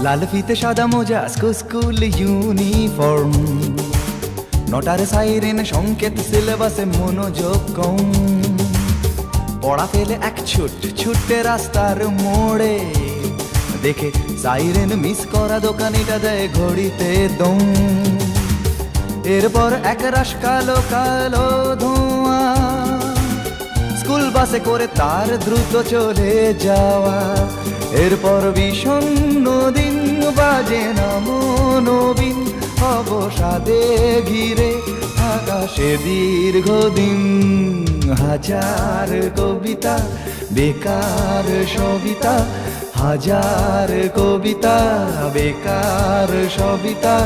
লাল ফিতে সাদা মোজা স্কুল ইউনিফর্ম, নটার সাইরেন সংকেত সিলেবাসে মনোযোগ কম। পড়া ফেলে এক ছুটে রাস্তার মোড়ে, দেখে সাইরেন মিস করা দোকানিটা দেয় ঘড়িতে দম। এরপর এক রাশ কালো কালো ধোঁয়া, স্কুল বাসে করে তার দ্রুত চলে যাওয়া। এরপর বিষণ্ণ দিন বাজে না মনোবিন, অবসাদে ঘিরে আকাশে দীর্ঘদিন। হাজার কবিতা বেকার সবিতা, হাজার কবিতা বেকার সবিতা,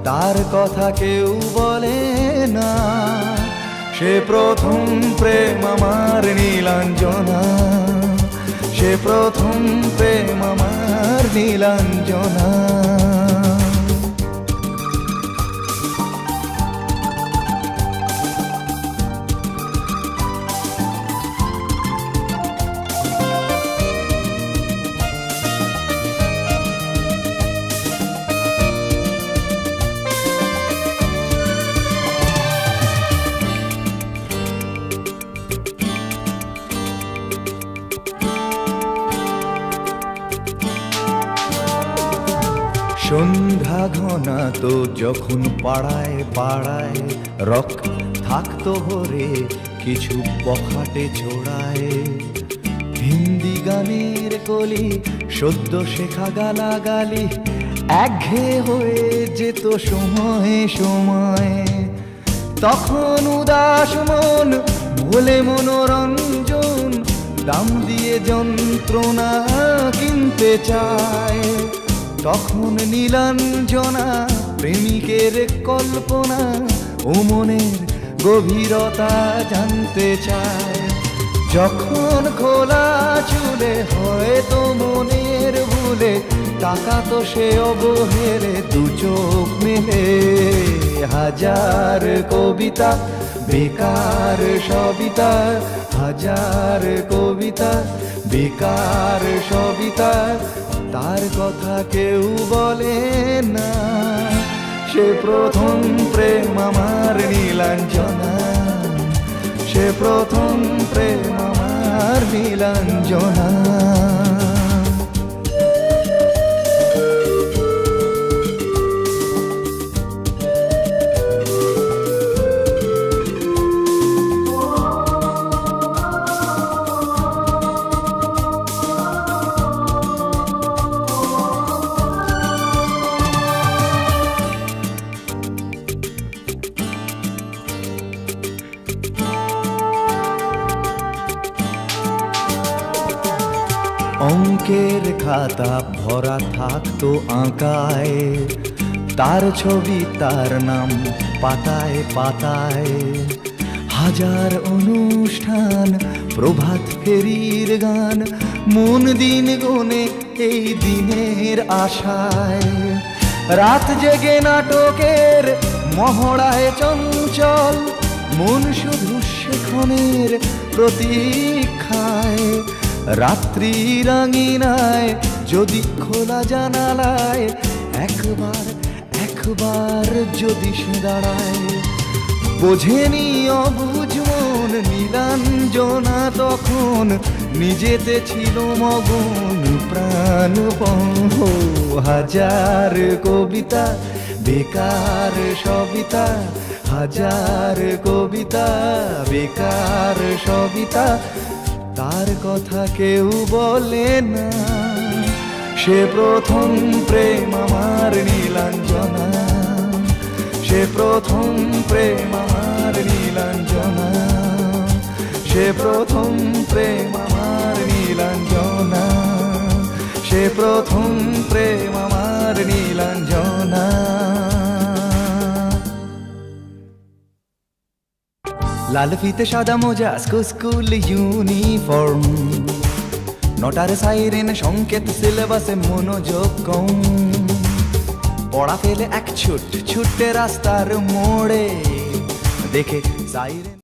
তার কথা কেউ বলে না। সে প্রথম প্রেম আমার নীলাঞ্জনা, সে প্রথম প্রেম আমার নীলাঞ্জনা। সন্ধ্যা ঘনা তো যখন পাড়ায় পাড়ায় রক থাকতো ভরে কিছু বখাটে ছোড়ায়। হিন্দি গানের কলি সদ্য শেখা গালাগালি একঘেয়ে হয়ে যেত সময়ে সময়ে। তখন উদাস মন ভোলে মনোরঞ্জন, দাম দিয়ে যন্ত্রণা কিনতে চায়। তখন নীলাঞ্জনা প্রেমিকের কল্পনা ও মনের গভীরতা জানতে চায়। যখন খোলা চুলে হয়তো মনের ভুলে তাকাতো সে অবহেলে দু চোখ মেলে। হাজার কবিতা বেকার সবিতা, হাজার কবিতা বেকার সবিতা, তার কথা কেউ বলে না। সে প্রথম প্রেম আমার নীলাঞ্জনা, সে প্রথম প্রেম আমার নীলাঞ্জনা। অঙ্কের খাতা ভরা থাকতো আঁকায়, তার ছবি তার নাম পাতায় পাতায়। হাজার অনুষ্ঠান প্রভাত ফেরির গান, মন দিন গুনে এই দিনের আশায়। রাত জেগে নাটকের মহড়ায় চঞ্চল, মন শুধু সেক্ষণের প্রতীক্ষায়। রাত্রি রাঙিনায় যদি খোলা জানালায় একবার একবার যদি সে দাঁড়ায়, বোঝেনি অবুঝ মন নীলাঞ্জনা তখন নিজেতে ছিল মগন প্রাণপণ। হাজার কবিতা বেকার সবিতা, হাজার কবিতা বেকার সবিতা, তার কথা কেউ বলে না। সে প্রথম প্রেম আমার নীলাঞ্জনা, সে প্রথম প্রেম আমার নীলাঞ্জনা, সে প্রথম প্রেম আমার নীলাঞ্জনা, সে প্রথম প্রেম আমার নীলাঞ্জনা। লাল ফিতে সাদা মোজা স্কুল ইউনিফর্ম, নটার সাইরেন সংকেত সিলেবাসে মনোযোগ কম। পড়া ফেলে এক ছুটে রাস্তার মোড়ে দেখে সাইরেন।